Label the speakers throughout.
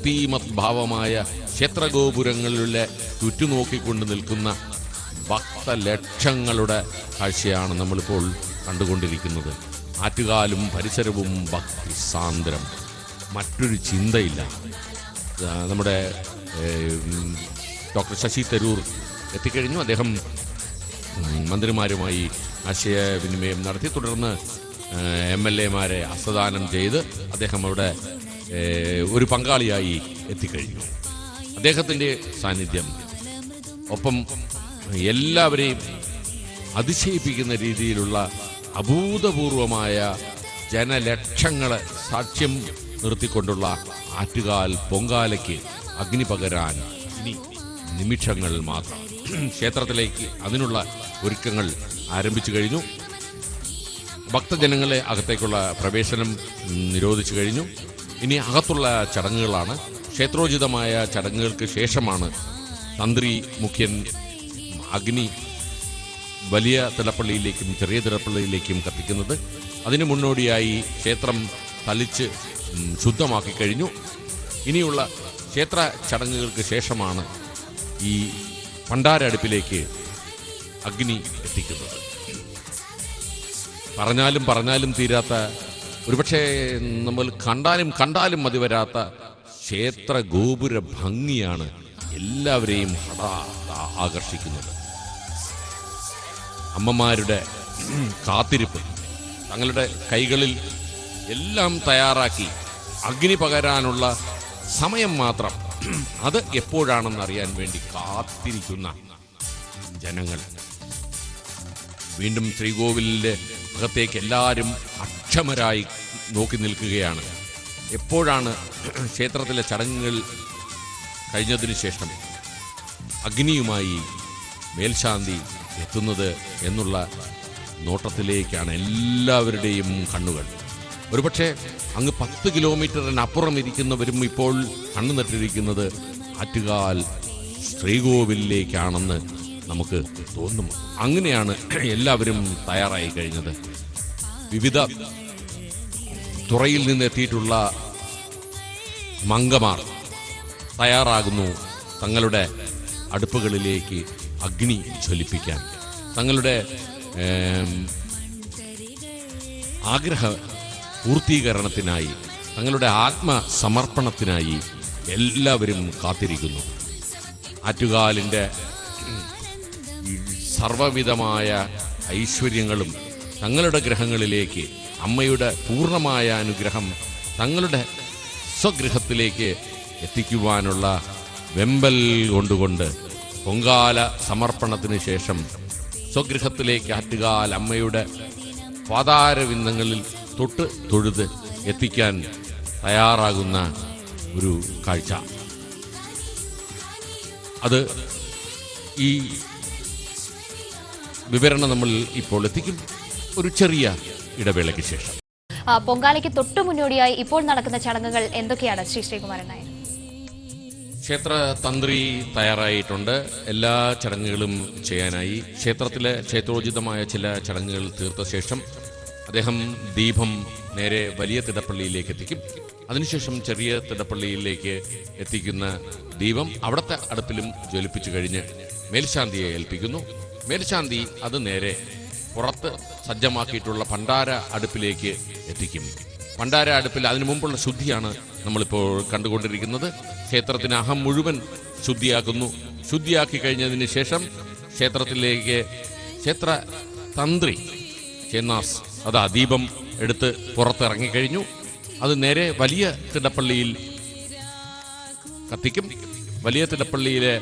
Speaker 1: മൂർത്തിമത് ഭാവമായ ക്ഷേത്രഗോപുരങ്ങളിലെ തുറ്റുനോക്കിക്കൊണ്ട് നിൽക്കുന്ന ഭക്തലക്ഷങ്ങളുടെ കാഴ്ചയാണ് നമ്മളിപ്പോൾ കണ്ടുകൊണ്ടിരിക്കുന്നത്. ആറ്റുകാലും പരിസരവും ഭക്തി സാന്ദ്രം, മറ്റൊരു ചിന്തയില്ല. നമ്മുടെ ഡോക്ടർ ശശി തരൂർ എത്തിക്കഴിഞ്ഞു. അദ്ദേഹം മന്ത്രിമാരുമായി ആശയവിനിമയം നടത്തി. തുടർന്ന് MLA-മാരെ ഹസ്തദാനം ചെയ്ത് അദ്ദേഹം അവിടെ ഒരു പങ്കാളിയായി എത്തിക്കഴിഞ്ഞു. അദ്ദേഹത്തിൻ്റെ സാന്നിധ്യം ഒപ്പം എല്ലാവരെയും അതിശയിപ്പിക്കുന്ന രീതിയിലുള്ള അഭൂതപൂർവമായ ജനലക്ഷങ്ങളെ സാക്ഷ്യം നിർത്തിക്കൊണ്ടുള്ള ആറ്റുകാൽ പൊങ്കാലയ്ക്ക് അഗ്നി പകരാൻ ഇനി നിമിഷങ്ങൾ മാത്രം. ക്ഷേത്രത്തിലേക്ക് അതിനുള്ള ഒരുക്കങ്ങൾ ആരംഭിച്ചു കഴിഞ്ഞു. ഭക്തജനങ്ങളെ അകത്തേക്കുള്ള പ്രവേശനം നിരോധിച്ചു കഴിഞ്ഞു. ഇനി അകത്തുള്ള ചടങ്ങുകളാണ്. ക്ഷേത്രോചിതമായ ചടങ്ങുകൾക്ക് ശേഷമാണ് തന്ത്രി മുഖ്യൻ അഗ്നി വലിയ തിടപ്പള്ളിയിലേക്കും ചെറിയ തിടപ്പള്ളിയിലേക്കും കത്തിക്കുന്നത്. അതിനു മുന്നോടിയായി ക്ഷേത്രം തളിച്ച് ശുദ്ധമാക്കി കഴിഞ്ഞു. ഇനിയുള്ള ക്ഷേത്ര ചടങ്ങുകൾക്ക് ശേഷമാണ് ഈ പണ്ടാര അടുപ്പിലേക്ക് അഗ്നി എത്തിക്കുന്നത്. പറഞ്ഞാലും തീരാത്ത, ഒരുപക്ഷെ നമ്മൾ കണ്ടാലും മതി വരാത്ത ക്ഷേത്ര ഗോപുര ഭംഗിയാണ് എല്ലാവരെയും ആകർഷിക്കുന്നത്. അമ്മമാരുടെ കാത്തിരിപ്പ്, തങ്ങളുടെ കൈകളിൽ എല്ലാം തയ്യാറാക്കി അഗ്നി പകരാനുള്ള സമയം മാത്രം, അത് എപ്പോഴാണെന്നറിയാൻ വേണ്ടി കാത്തിരിക്കുന്ന ജനങ്ങൾ. വീണ്ടും ശ്രീകോവിലിൻ്റെ അകത്തേക്ക് എല്ലാവരും അക്ഷമരായി നോക്കി നിൽക്കുകയാണ്. എപ്പോഴാണ് ക്ഷേത്രത്തിലെ ചടങ്ങുകൾ കഴിഞ്ഞതിന് ശേഷം അഗ്നിയുമായി മേൽശാന്തി എത്തുന്നത് എന്നുള്ള നോട്ടത്തിലേക്കാണ് എല്ലാവരുടെയും കണ്ണുകൾ. ഒരുപക്ഷെ അങ്ങ് 10 കിലോമീറ്ററിനപ്പുറം ഇരിക്കുന്നവരും ഇപ്പോൾ കണ്ണു നട്ടിരിക്കുന്നത് ആറ്റുകാൽ ശ്രീകോവിലേക്കാണെന്ന് നമുക്ക് തോന്നും. അങ്ങനെയാണ് എല്ലാവരും തയ്യാറായി കഴിഞ്ഞത്. വിവിധ തുറയിൽ നിന്നെത്തിയിട്ടുള്ള മംഗമാർ തയ്യാറാകുന്നു തങ്ങളുടെ അടുപ്പുകളിലേക്ക് അഗ്നി ജ്വലിപ്പിക്കാൻ. തങ്ങളുടെ ആഗ്രഹ പൂർത്തീകരണത്തിനായി, തങ്ങളുടെ ആത്മസമർപ്പണത്തിനായി എല്ലാവരും കാത്തിരിക്കുന്നു. ആറ്റുകാലിൻ്റെ സർവവിധമായ ഐശ്വര്യങ്ങളും തങ്ങളുടെ ഗ്രഹങ്ങളിലേക്ക്, അമ്മയുടെ പൂർണ്ണമായ അനുഗ്രഹം തങ്ങളുടെ സ്വഗൃഹത്തിലേക്ക് എത്തിക്കുവാനുള്ള വെമ്പൽ കൊണ്ടുകൊണ്ട് പൊങ്കാല സമർപ്പണത്തിന് ശേഷം സ്വഗൃഹത്തിലേക്ക് ആറ്റുകാൽ അമ്മയുടെ പാതാരവിന്ദങ്ങളിൽ തൊട്ട് തൊഴുത് എത്തിക്കാൻ തയ്യാറാകുന്ന ഒരു കാഴ്ച. അത് ഈ വിവരണം നമ്മൾ ഇപ്പോൾ എത്തിക്കും ഒരു ചെറിയ ഇടവേളയ്ക്ക് ശേഷം.
Speaker 2: പൊങ്കാലയ്ക്ക് തൊട്ടു മുന്നോടിയായി ഇപ്പോൾ നടക്കുന്ന ചടങ്ങുകൾ എന്തൊക്കെയാണ് ശ്രീ ശ്രീകുമാരൻ നായർ?
Speaker 1: ക്ഷേത്ര തന്ത്രി തയ്യാറായിട്ടുണ്ട്. എല്ലാ ചടങ്ങുകളും ചെയ്യാനായി ക്ഷേത്രോചിതമായ ചില ചടങ്ങുകൾ തീർത്ത ശേഷം അദ്ദേഹം ദീപം നേരെ വലിയ തിടപ്പള്ളിയിലേക്ക് എത്തിക്കും. അതിനുശേഷം ചെറിയ തിടപ്പള്ളിയിലേക്ക് എത്തിക്കുന്ന ദീപം അവിടുത്തെ അടുപ്പിലും ജ്വലിപ്പിച്ചു കഴിഞ്ഞ് മേൽശാന്തിയെ ഏൽപ്പിക്കുന്നു. മേൽശാന്തി അത് നേരെ പുറത്ത് സജ്ജമാക്കിയിട്ടുള്ള ഭണ്ഡാര അടുപ്പിലേക്ക് എത്തിക്കും. ഭണ്ഡാര അടുപ്പിൽ അതിനു മുമ്പുള്ള ശുദ്ധിയാണ് നമ്മളിപ്പോൾ കണ്ടുകൊണ്ടിരിക്കുന്നത്. ക്ഷേത്രത്തിന് അകം മുഴുവൻ ശുദ്ധിയാക്കുന്നു. ശുദ്ധിയാക്കി കഴിഞ്ഞതിന് ശേഷം ക്ഷേത്രത്തിലേക്ക് ക്ഷേത്ര തന്ത്രി ചേന്നാസ് അതാ ദീപം എടുത്ത് പുറത്തിറങ്ങിക്കഴിഞ്ഞു. അത് നേരെ വലിയ തിടപ്പള്ളിയിൽ കത്തിക്കും. വലിയ തിടപ്പള്ളിയിലെ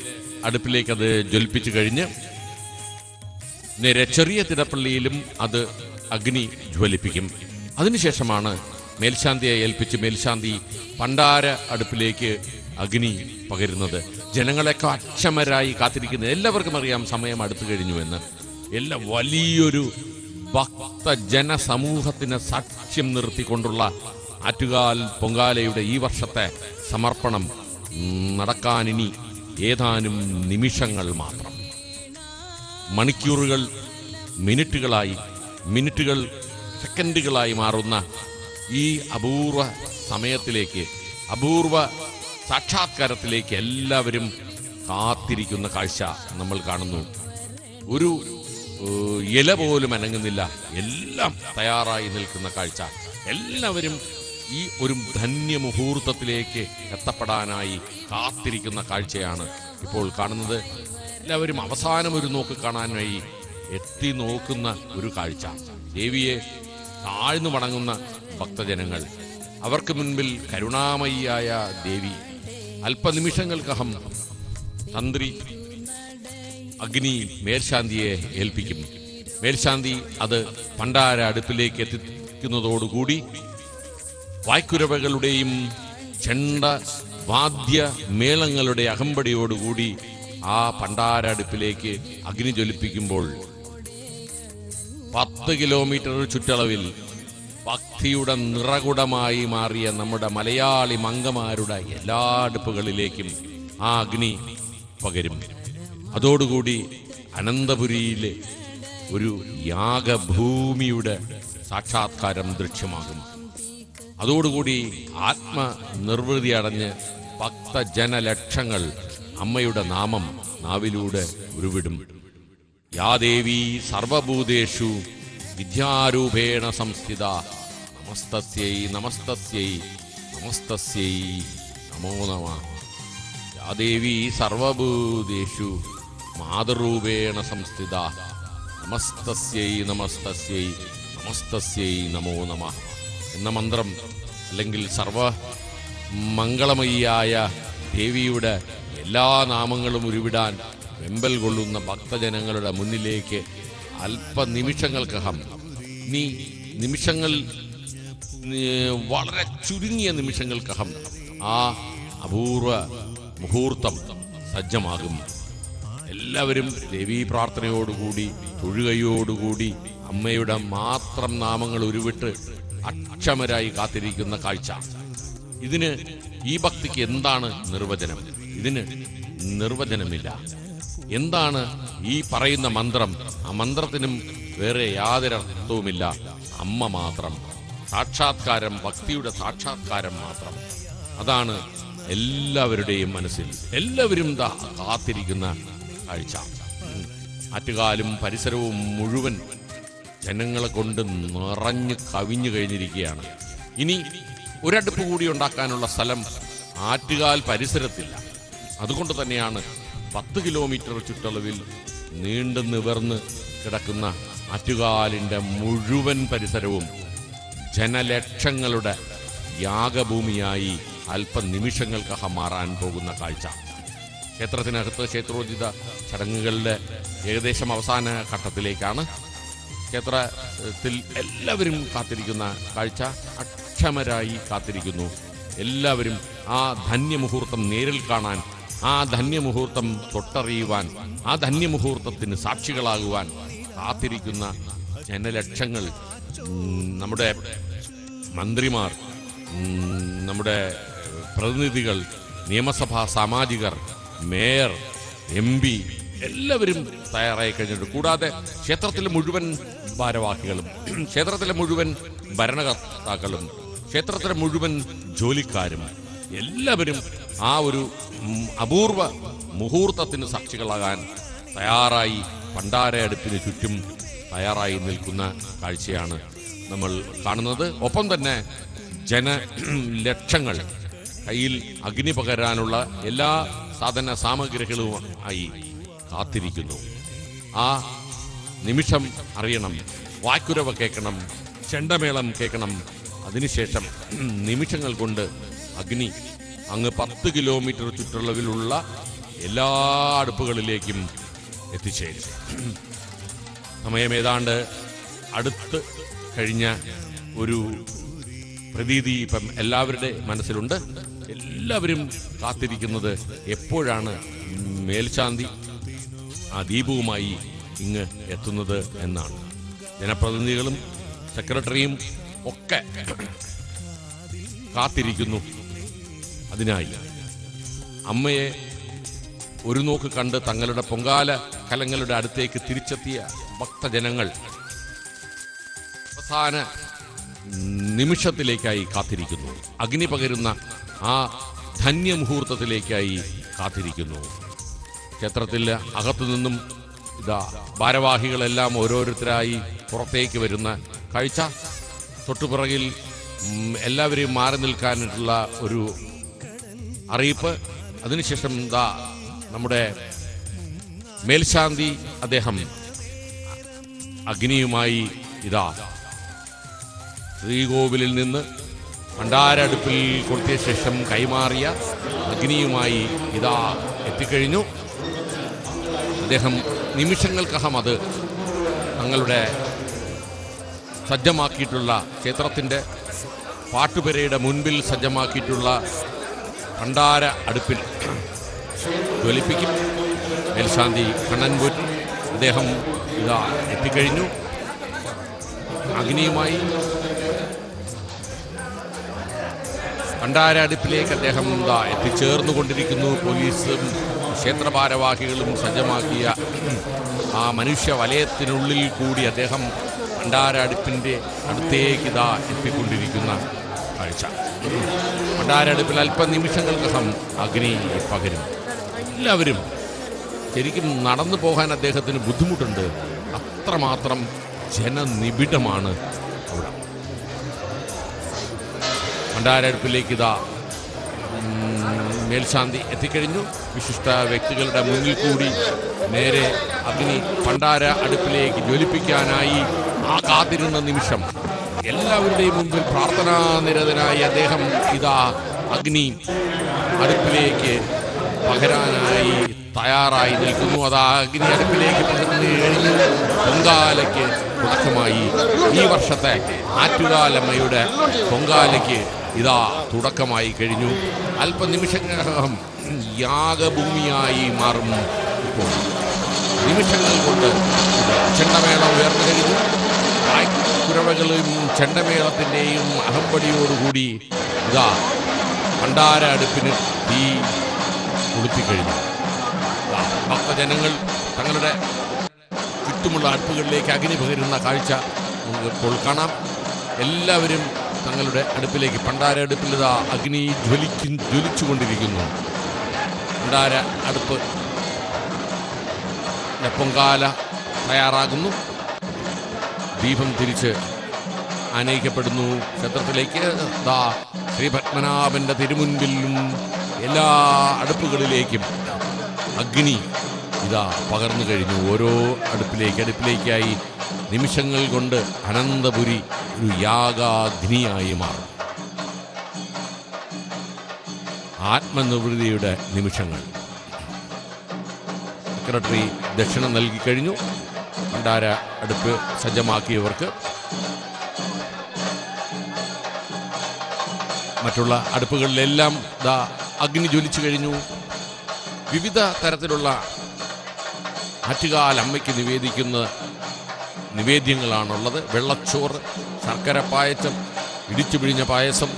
Speaker 1: അടുപ്പിലേക്ക് അത് ജ്വലിപ്പിച്ചു കഴിഞ്ഞ് നേരെ ചെറിയ തിടപ്പള്ളിയിലും അത് അഗ്നി ജ്വലിപ്പിക്കും. അതിനുശേഷമാണ് മേൽശാന്തിയെ ഏൽപ്പിച്ച് മേൽശാന്തി ഭണ്ഡാര അടുപ്പിലേക്ക് അഗ്നി പകരുന്നത്. ജനങ്ങളെയൊക്കെ അക്ഷമരായി കാത്തിരിക്കുന്നത് എല്ലാവർക്കും അറിയാം സമയം അടുത്തു കഴിഞ്ഞുവെന്ന്. വലിയൊരു ഭക്തജനസമൂഹത്തിന് സാക്ഷ്യം നിർത്തിക്കൊണ്ടുള്ള ആറ്റുകാൽ പൊങ്കാലയുടെ ഈ വർഷത്തെ സമർപ്പണം നടക്കാനിനി ഏതാനും നിമിഷങ്ങൾ മാത്രം. മണിക്കൂറുകൾ മിനിറ്റുകളായി, മിനിറ്റുകൾ സെക്കൻഡുകളായി മാറുന്ന ഈ അപൂർവ സമയത്തിലേക്ക്, അപൂർവ സാക്ഷാത്കാരത്തിലേക്ക് എല്ലാവരും കാത്തിരിക്കുന്ന കാഴ്ച നമ്മൾ കാണുന്നു. ഒരു ഇല പോലും അനങ്ങുന്നില്ല, എല്ലാം തയ്യാറായി നിൽക്കുന്ന കാഴ്ച. എല്ലാവരും ഈ ഒരു ധന്യമുഹൂർത്തത്തിലേക്ക് എത്തപ്പെടാനായി കാത്തിരിക്കുന്ന കാഴ്ചയാണ് ഇപ്പോൾ കാണുന്നത്. എല്ലാവരും അവസാനം ഒരു നോക്ക് കാണാനായി എത്തി നോക്കുന്ന ഒരു കാഴ്ച. ദേവിയെ താഴ്ന്നു വണങ്ങുന്ന ഭക്തജനങ്ങൾ, അവർക്ക് മുൻപിൽ കരുണാമയിയായ ദേവി. അല്പനിമിഷങ്ങൾക്കകം തന്ത്രി അഗ്നി മേൽശാന്തിയെ ഏൽപ്പിക്കും. മേൽശാന്തി അത് പണ്ടാര അടുപ്പിലേക്ക് എത്തിക്കുന്നതോടുകൂടി വായ്ക്കുരവകളുടെയും ചെണ്ട വാദ്യ മേളങ്ങളുടെ അകമ്പടിയോടുകൂടി ആ പണ്ടാര അടുപ്പിലേക്ക് അഗ്നി ജ്വലിപ്പിക്കുമ്പോൾ 10 കിലോമീറ്റർ ചുറ്റളവിൽ ഭക്തിയുടെ നിറകുടമായി മാറിയ നമ്മുടെ മലയാളി മംഗമാരുടെ എല്ലാ അടുപ്പുകളിലേക്കും ആ അഗ്നി പകരും. അതോടുകൂടി അനന്തപുരിയിലെ ഒരു യാഗഭൂമിയുടെ സാക്ഷാത്കാരം ദൃശ്യമാകും. അതോടുകൂടി ആത്മനിർവൃതി അടഞ്ഞ് ഭക്തജനലക്ഷങ്ങൾ അമ്മയുടെ നാമം നാവിലൂടെ ഉരുവിടും. യാദേവി സർവഭൂതേഷു വിദ്യാരൂപേണ സംസ്ഥിത നമസ്തസ്യൈ നമസ്തസ്യൈ നമസ്തസ്യൈ നമോ നമഃ. യാദേവി സർവഭൂതേഷു മാതൃരൂപേണ സംസ്ഥിത നമസ്തസ്യൈ നമസ്തസ്യൈ നമസ്തസ്യൈ നമോ നമഃ എന്ന മന്ത്രം, അല്ലെങ്കിൽ സർവമംഗളമയിയായ ദേവിയുടെ എല്ലാ നാമങ്ങളും ഉരുവിടാൻ വെമ്പൽ കൊള്ളുന്ന ഭക്തജനങ്ങളുടെ മുന്നിലേക്ക് അല്പനിമിഷങ്ങൾക്കകം, വളരെ ചുരുങ്ങിയ നിമിഷങ്ങൾക്കകം ആ അപൂർവ മുഹൂർത്തം സജ്ജമാകും. എല്ലാവരും ദേവീ പ്രാർത്ഥനയോടുകൂടി തൊഴുകയോടുകൂടി അമ്മയുടെ മാത്രം നാമങ്ങൾ ഉരുവിട്ട് അക്ഷമരായി കാത്തിരിക്കുന്ന കാഴ്ച. ഇതിന്, ഈ ഭക്തിക്ക് എന്താണ് നിർവചനം? ഇതിന് നിർവചനമില്ല. എന്താണ് ഈ പറയുന്ന മന്ത്രം? ആ മന്ത്രത്തിനും വേറെ യാതൊരു അർത്ഥവുമില്ല. അമ്മ മാത്രം, സാക്ഷാത്കാരം, ഭക്തിയുടെ സാക്ഷാത്കാരം മാത്രം. അതാണ് എല്ലാവരുടെയും മനസ്സിൽ, എല്ലാവരും കാത്തിരിക്കുന്ന കാഴ്ച. ആറ്റുകാലും പരിസരവും മുഴുവൻ ജനങ്ങളെ കൊണ്ട് നിറഞ്ഞു കവിഞ്ഞു കഴിഞ്ഞിരിക്കുകയാണ്. ഇനി ഒരടുപ്പ് കൂടി ഉണ്ടാക്കാനുള്ള സ്ഥലം ആറ്റുകാൽ പരിസരത്തില്ല. അതുകൊണ്ട് തന്നെയാണ് 10 കിലോമീറ്റർ ചുറ്റളവിൽ നീണ്ടു നിവർന്ന് കിടക്കുന്ന ആറ്റുകാലിൻ്റെ മുഴുവൻ പരിസരവും ജനലക്ഷങ്ങളുടെ യാഗഭൂമിയായി അല്പനിമിഷങ്ങൾക്കകം മാറാൻ പോകുന്ന കാഴ്ച. ക്ഷേത്രത്തിനകത്ത് ക്ഷേത്രോചിത ചടങ്ങുകളുടെ ഏകദേശം അവസാന ഘട്ടത്തിലേക്കാണ്. ക്ഷേത്രത്തിൽ എല്ലാവരും കാത്തിരിക്കുന്ന കാഴ്ച, അക്ഷമരായി കാത്തിരിക്കുന്നു. എല്ലാവരും ആ ധന്യമുഹൂർത്തം നേരിൽ കാണാൻ, ആ ധന്യമുഹൂർത്തം തൊട്ടറിയുവാൻ, ആ ധന്യമുഹൂർത്തത്തിന് സാക്ഷികളാകുവാൻ കാത്തിരിക്കുന്ന ജനലക്ഷങ്ങൾ. നമ്മുടെ മന്ത്രിമാർ, നമ്മുടെ പ്രതിനിധികൾ, നിയമസഭാ സാമാജികർ, മേയർ, MP എല്ലാവരും തയ്യാറായി കഴിഞ്ഞിട്ടുണ്ട്. കൂടാതെ ക്ഷേത്രത്തിലെ മുഴുവൻ ഭാരവാഹികളും, ക്ഷേത്രത്തിലെ മുഴുവൻ ഭരണകർത്താക്കളും, ക്ഷേത്രത്തിലെ മുഴുവൻ ജോലിക്കാരും എല്ലാവരും ആ ഒരു അപൂർവ മുഹൂർത്തത്തിന് സാക്ഷികളാകാൻ തയ്യാറായി പണ്ടാര അടുപ്പിന് ചുറ്റും തയ്യാറായി നിൽക്കുന്ന കാഴ്ചയാണ് നമ്മൾ കാണുന്നത്. ഒപ്പം തന്നെ ജനലക്ഷങ്ങൾ കയ്യിൽ അഗ്നി പകരാനുള്ള എല്ലാ സാധന സാമഗ്രികളുമായി കാത്തിരിക്കുന്നു. ആ നിമിഷം അറിയണം, വായ്ക്കുരവ കേൾക്കണം, ചെണ്ടമേളം കേൾക്കണം. അതിനുശേഷം നിമിഷങ്ങൾ കൊണ്ട് അഗ്നി അങ്ങ് 10 കിലോമീറ്റർ ചുറ്റളവിലുള്ള എല്ലാ അടുപ്പുകളിലേക്കും എത്തിച്ചേരും. സമയം ഏതാണ്ട് അടുത്ത് കഴിഞ്ഞ ഒരു പ്രതീതി ഇപ്പം എല്ലാവരുടെ മനസ്സിലുണ്ട്. എല്ലാവരും കാത്തിരിക്കുന്നത് എപ്പോഴാണ് മേൽശാന്തി ആ ദീപവുമായി ഇങ്ങ് എത്തുന്നത് എന്നാണ്. ജനപ്രതിനിധികളും സെക്രട്ടറിയും ഒക്കെ കാത്തിരിക്കുന്നു അതിനായി. അമ്മയെ ഒരു നോക്ക് കണ്ട് തങ്ങളുടെ പൊങ്കാല കലങ്ങളുടെ അടുത്തേക്ക് തിരിച്ചെത്തിയ ഭക്തജനങ്ങൾ അവസാന നിമിഷത്തിലേക്കായി കാത്തിരിക്കുന്നു. അഗ്നി പകരുന്ന ആ ധന്യമുഹൂർത്തത്തിലേക്കായി കാത്തിരിക്കുന്നു. ക്ഷേത്രത്തിൽ അകത്തു നിന്നും ഇതാ ഭാരവാഹികളെല്ലാം ഓരോരുത്തരായി പുറത്തേക്ക് വരുന്ന കാഴ്ച. തൊട്ടുപിറകിൽ എല്ലാവരെയും മാറി നിൽക്കാനുള്ള ഒരു അറിയിപ്പ്. അതിനുശേഷം ഇതാ നമ്മുടെ മേൽശാന്തി അദ്ദേഹം അഗ്നിയുമായി ഇതാ ശ്രീകോവിലിൽ നിന്ന് ഭണ്ഡാരടുപ്പിൽ കൊളുത്തിയ ശേഷം കൈമാറിയ അഗ്നിയുമായി ഇതാ എത്തിക്കഴിഞ്ഞു. അദ്ദേഹം നിമിഷങ്ങൾക്കകം അത് തങ്ങളുടെ സജ്ജമാക്കിയിട്ടുള്ള ക്ഷേത്രത്തിൻ്റെ പാട്ടുപെരയുടെ മുൻപിൽ സജ്ജമാക്കിയിട്ടുള്ള ഭണ്ഡാര അടുപ്പിൽ ജ്വലിപ്പിക്കും. മേൽശാന്തി കണ്ണൻപൂർ അദ്ദേഹം ഇതാ എത്തിക്കഴിഞ്ഞു. അഗ്നിയുമായി ഭണ്ഡാര അടുപ്പിലേക്ക് അദ്ദേഹം ഇതാ എത്തിച്ചേർന്നുകൊണ്ടിരിക്കുന്നു. പോലീസും ക്ഷേത്രഭാരവാഹികളും സജ്ജമാക്കിയ ആ മനുഷ്യ വലയത്തിനുള്ളിൽ കൂടി അദ്ദേഹം ഭണ്ഡാര അടുപ്പിൻ്റെ അടുത്തേക്ക് ഇതാ എത്തിക്കൊണ്ടിരിക്കുന്ന കാഴ്ച. ഭണ്ഡാര അടുപ്പിൽ അല്പനിമിഷങ്ങൾക്കകം അഗ്നി പകരും. എല്ലാവരും ശരിക്കും നടന്നു പോകാൻ അദ്ദേഹത്തിന് ബുദ്ധിമുട്ടുണ്ട്. അത്രമാത്രം ജനനിബിഡമാണ് അവിടെ. ഭണ്ഡാരടുപ്പിലേക്ക് ഇതാ മേൽശാന്തി എത്തിക്കഴിഞ്ഞു. വിശിഷ്ട വ്യക്തികളുടെ മുന്നിൽ കൂടി നേരെ അഗ്നി ഭണ്ഡാര അടുപ്പിലേക്ക് ജ്വലിപ്പിക്കാനായി ആ കാത്തിരുന്ന നിമിഷം എല്ലാവരുടെയും മുമ്പിൽ പ്രാർത്ഥനാനിരതനായി അദ്ദേഹം ഇതാ അഗ്നി അടുപ്പിലേക്ക് പകരാനായി തയ്യാറായി നിൽക്കുന്നു. അത് അഗ്നി അടുപ്പിലേക്ക് പകർന്നു കഴിഞ്ഞ് പൊങ്കാലയ്ക്ക് തുടക്കമായി. ഈ വർഷത്തെ ആറ്റുകാലമ്മയുടെ പൊങ്കാലയ്ക്ക് ഇതാ തുടക്കമായി കഴിഞ്ഞു. അല്പനിമിഷങ്ങൾക്കകം യാഗഭൂമിയായി മാറും. ഇപ്പോൾ നിമിഷങ്ങൾ കൊണ്ട് ചെണ്ടമേളം ഉയർന്നു കഴിഞ്ഞു. കുരവകളും ചെണ്ടമേളത്തിൻ്റെയും അകമ്പടിയോടുകൂടി ഇതാ ഭണ്ഡാര അടുപ്പിന് തീ കൊളുത്തിക്കഴിഞ്ഞു. ഭക്തജനങ്ങൾ തങ്ങളുടെ ചുറ്റുമുള്ള അടുപ്പുകളിലേക്ക് അഗ്നി പകരുന്ന കാഴ്ച നമുക്ക് ഇപ്പോൾ കാണാം. എല്ലാവരും തങ്ങളുടെ അടുപ്പിലേക്ക് ഭണ്ഡാര അടുപ്പിൽ ഇതാ അഗ്നി ജ്വലിച്ചുകൊണ്ടിരിക്കുന്നു. ഭണ്ഡാര അടുപ്പ് പൊങ്കാല തയ്യാറാകുന്നു. ദീപം തിരിച്ച് ആനയിക്കപ്പെടുന്നു ക്ഷേത്രത്തിലേക്ക്. ദാ ശ്രീപത്മനാഭന്റെ തിരുമുൻപിലും എല്ലാ അടുപ്പുകളിലേക്കും അഗ്നി ഇതാ പകർന്നു കഴിഞ്ഞു. ഓരോ അടുപ്പിലേക്കായി നിമിഷങ്ങൾ കൊണ്ട് അനന്തപുരി ഒരു യാഗാഗ്നിയായി മാറും. ആത്മനിവൃത്തിയുടെ നിമിഷങ്ങൾ. സെക്രട്ടറി ദക്ഷിണ നൽകിക്കഴിഞ്ഞു. ഭണ്ഡാര അടുപ്പ് സജ്ജമാക്കിയവർക്ക് മറ്റുള്ള അടുപ്പുകളിലെല്ലാം ദാ അഗ്നി ജ്വലിച്ചു കഴിഞ്ഞു. വിവിധ തരത്തിലുള്ള ആറ്റുകാൽ അമ്മയ്ക്ക് നിവേദിക്കുന്ന നിവേദ്യങ്ങളാണുള്ളത്. വെള്ളച്ചോറ്, ശർക്കര പായസം, ഇടിച്ചു പിഴിഞ്ഞ പായസം,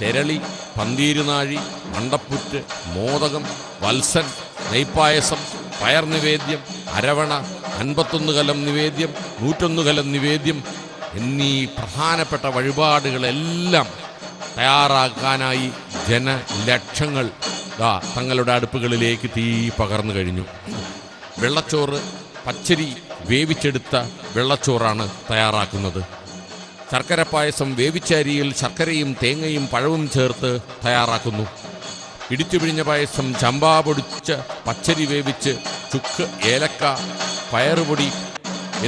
Speaker 1: തെരളി, പന്തീരുനാഴി, മണ്ടപ്പുറ്റ്, മോദകം, വത്സൻ, നെയ്പ്പായസം, പയർ നിവേദ്യം, അരവണ, 51 കലം നിവേദ്യം, 101 കലം നിവേദ്യം എന്നീ പ്രധാനപ്പെട്ട വഴിപാടുകളെല്ലാം തയ്യാറാക്കാനായി ജനലക്ഷങ്ങൾ തങ്ങളുടെ അടുപ്പുകളിലേക്ക് തീ പകർന്നു കഴിഞ്ഞു. വെള്ളച്ചോറ് പച്ചരി വേവിച്ചെടുത്ത വെള്ളച്ചോറാണ് തയ്യാറാക്കുന്നത്. ശർക്കര പായസം വേവിച്ച അരിയിൽ ശർക്കരയും തേങ്ങയും പഴവും ചേർത്ത് തയ്യാറാക്കുന്നു. ഇടിച്ചു പിഴിഞ്ഞ പായസം ചമ്പാ പൊടിച്ച പച്ചരി വേവിച്ച് ചുക്ക്, ഏലക്ക, പയറുപൊടി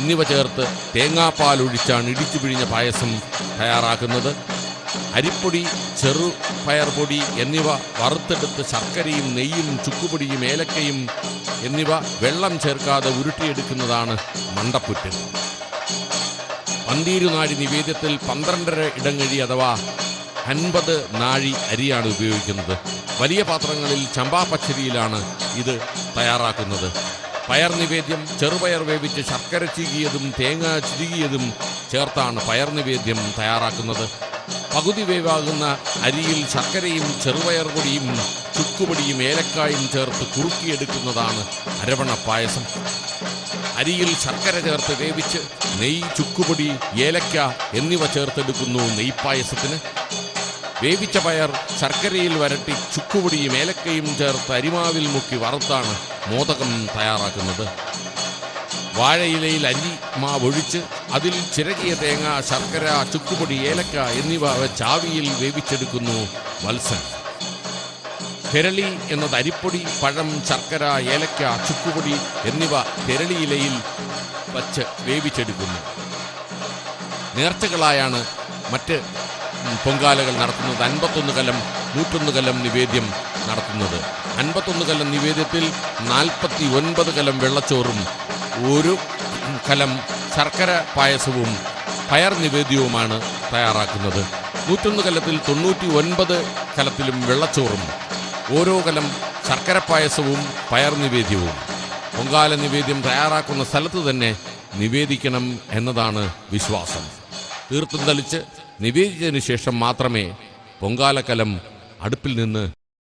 Speaker 1: എന്നിവ ചേർത്ത് തേങ്ങാപ്പാൽ ഒഴിച്ചാണ് ഇടിച്ചു പിഴിഞ്ഞ പായസം തയ്യാറാക്കുന്നത്. അരിപ്പൊടി, ചെറുപയർ പൊടി എന്നിവ വറുത്തെടുത്ത് ശർക്കരയും നെയ്യും ചുക്കുപൊടിയും ഏലക്കയും എന്നിവ വെള്ളം ചേർക്കാതെ ഉരുട്ടിയെടുക്കുന്നതാണ് മണ്ടപ്പുറ്റ്. പന്തീരുനാഴി നിവേദ്യത്തിൽ 12.5 ഇടങ്ങഴി അഥവാ 50 നാഴി അരിയാണ് ഉപയോഗിക്കുന്നത്. വലിയ പാത്രങ്ങളിൽ ചമ്പാ പച്ചരിയിലാണ് ഇത് തയ്യാറാക്കുന്നത്. പയർ നിവേദ്യം ചെറുപയർ വേവിച്ച് ശർക്കര ചീകിയതും തേങ്ങ ചിരുകിയതും ചേർത്താണ് പയർ നിവേദ്യം തയ്യാറാക്കുന്നത്. പകുതി വേവാകുന്ന അരിയിൽ ശർക്കരയും ചെറുപയർ പൊടിയും ചുക്കുപൊടിയും ഏലക്കായും ചേർത്ത് കുറുക്കിയെടുക്കുന്നതാണ് അരവണ പായസം. അരിയിൽ ശർക്കര ചേർത്ത് വേവിച്ച് നെയ്യ്, ചുക്കുപൊടി, ഏലക്ക എന്നിവ ചേർത്തെടുക്കുന്നു നെയ്പായസത്തിന്. വേവിച്ച പയർ ശർക്കരയിൽ വരട്ടി ചുക്കുപൊടിയും ഏലക്കയും ചേർത്ത് അരിമാവിൽ മുക്കി വറുത്താണ് മോദകം തയ്യാറാക്കുന്നത്. വാഴയിലയിൽ അരിമാവൊഴിച്ച് അതിൽ ചിരകിയ തേങ്ങ, ശർക്കര, ചുക്കുപൊടി, ഏലക്ക എന്നിവ ചാവിയിൽ വേവിച്ചെടുക്കുന്നു വത്സൻ. തെരളി എന്നത് അരിപ്പൊടി, പഴം, ശർക്കര, ഏലക്ക, ചുക്കുപൊടി എന്നിവ തെരളിയിലയിൽ വച്ച് വേവിച്ചെടുക്കുന്നു. നേർച്ചകളായാണ് മറ്റ് പൊങ്കാലകൾ നടത്തുന്നത്. 51 കലം 101 കലം നിവേദ്യം നടത്തുന്നത്. 51 കലം നിവേദ്യത്തിൽ 49 കലം വെള്ളച്ചോറും 1 കലം ശർക്കര പായസവും പയർ നിവേദ്യവുമാണ് തയ്യാറാക്കുന്നത്. 101 കലത്തിൽ 99 കലത്തിലും വെള്ളച്ചോറും ഓരോ കലം ശർക്കര പായസവും പയർ നിവേദ്യവും. പൊങ്കാല നിവേദ്യം തയ്യാറാക്കുന്ന സ്ഥലത്ത് തന്നെ നിവേദിക്കണം എന്നതാണ് വിശ്വാസം. തീർത്തും തളിച്ച് നിവേദിച്ചതിനു ശേഷം മാത്രമേ പൊങ്കാലക്കലം അടുപ്പിൽ നിന്ന്